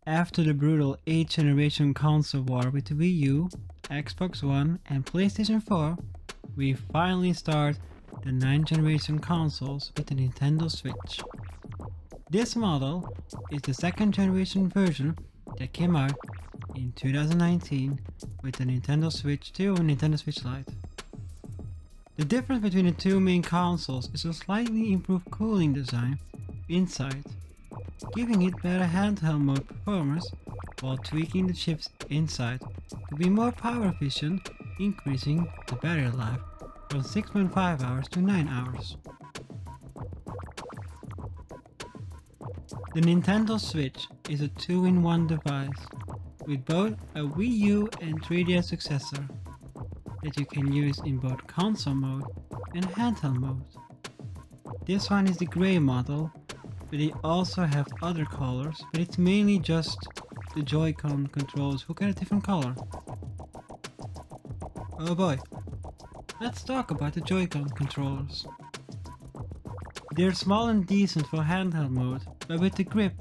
After the brutal 8th generation console war with the Wii U, Xbox One and PlayStation 4, we finally start the 9th generation consoles with the Nintendo Switch. This model is the 2nd generation version that came out in 2019 with the Nintendo Switch 2 and Nintendo Switch Lite. The difference between the two main consoles is a slightly improved cooling design inside, giving it better handheld mode performance while tweaking the chips inside to be more power efficient, increasing the battery life from 6.5 hours to 9 hours. The Nintendo Switch is a 2-in-1 device with both a Wii U and 3DS successor that you can use in both console mode and handheld mode. This one is the grey model, but they also have other colors, but it's mainly just the Joy-Con controls who get a different color. Oh boy, let's talk about the Joy-Con controllers. They're small and decent for handheld mode, but with the grip,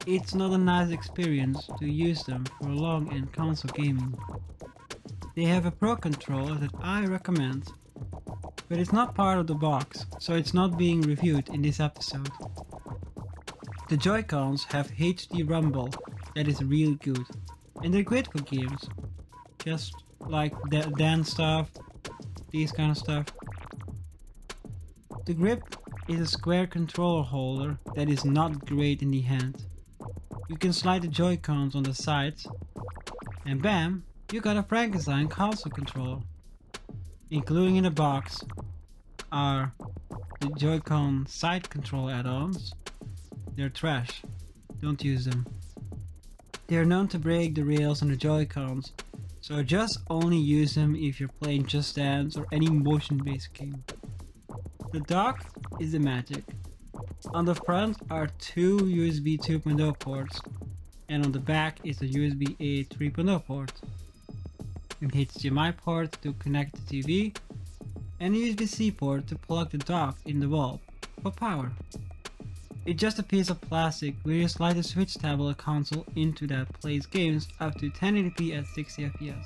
it's not a nice experience to use them for long-end console gaming. They have a Pro controller that I recommend, but it's not part of the box, so it's not being reviewed in this episode. The Joy-Cons have HD rumble that is really good, and they're great for games, just like dance stuff, these kind of stuff. The grip is a square controller holder that is not great in the hand. You can slide the Joy-Cons on the sides, and bam, you got a Frankenstein console controller. Including in the box are the Joy-Con side control add-ons. They're trash, don't use them. They are known to break the rails on the Joy-Cons, so just only use them if you're playing Just Dance or any motion-based game. The dock is the magic. On the front are two USB 2.0 ports, and on the back is the USB-A 3.0 port. An HDMI port to connect the TV, and a USB-C port to plug the dock in the wall for power. It's just a piece of plastic where you slide the Switch tablet console into that plays games up to 1080p at 60 FPS.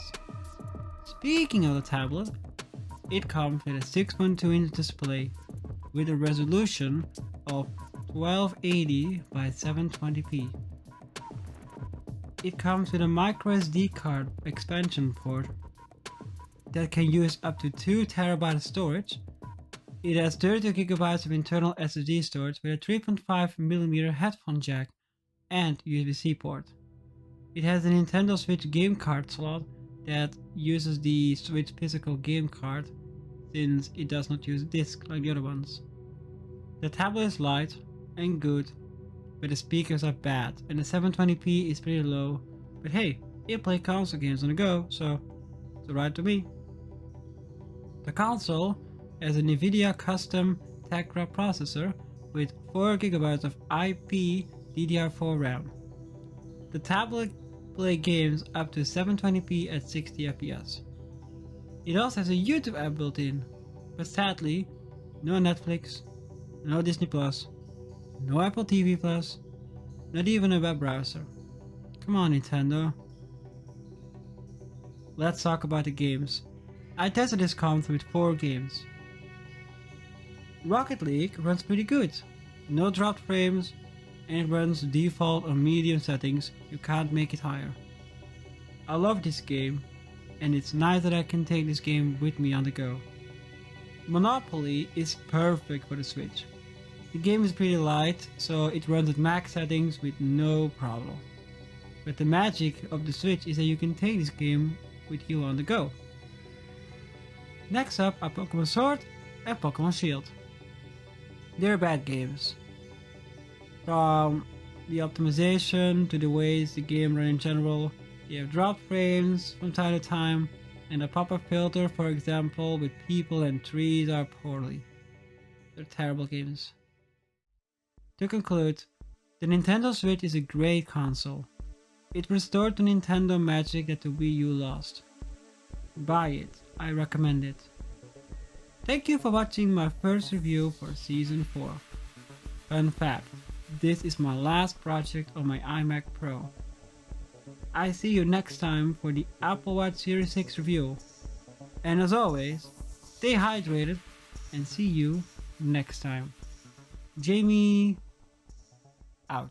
Speaking of the tablet, it comes with a 6.2-inch display with a resolution of 1280 by 720p. It comes with a microSD card expansion port that can use up to 2 TB storage. It has 32 GB of internal SSD storage with a 3.5mm headphone jack and USB-C port. It has a Nintendo Switch game card slot that uses the Switch physical game card since it does not use a disc like the other ones. The tablet is light and good, but the speakers are bad and the 720p is pretty low, but hey, it plays console games on the go, so it's alright to me. The console has a NVIDIA custom Tegra processor with 4GB of IP DDR4 RAM. The tablet plays games up to 720p at 60 FPS. It also has a YouTube app built in, but sadly, no Netflix, no Disney Plus, no Apple TV Plus, not even a web browser. Come on, Nintendo. Let's talk about the games. I tested this console with 4 games. Rocket League runs pretty good, no dropped frames, and it runs default on medium settings, you can't make it higher. I love this game, and it's nice that I can take this game with me on the go. Monopoly is perfect for the Switch. The game is pretty light, so it runs at max settings with no problem. But the magic of the Switch is that you can take this game with you on the go. Next up are Pokemon Sword and Pokemon Shield. They're bad games. From the optimization to the ways the game runs in general, they have dropped frames from time to time, and the pop-up filter, for example, with people and trees are poorly. They're terrible games. To conclude, the Nintendo Switch is a great console. It restored the Nintendo magic that the Wii U lost. Buy it, I recommend it. Thank you for watching my first review for Season 4. Fun fact, this is my last project on my iMac Pro. I see you next time for the Apple Watch Series 6 review. And as always, stay hydrated and see you next time. Jamie out.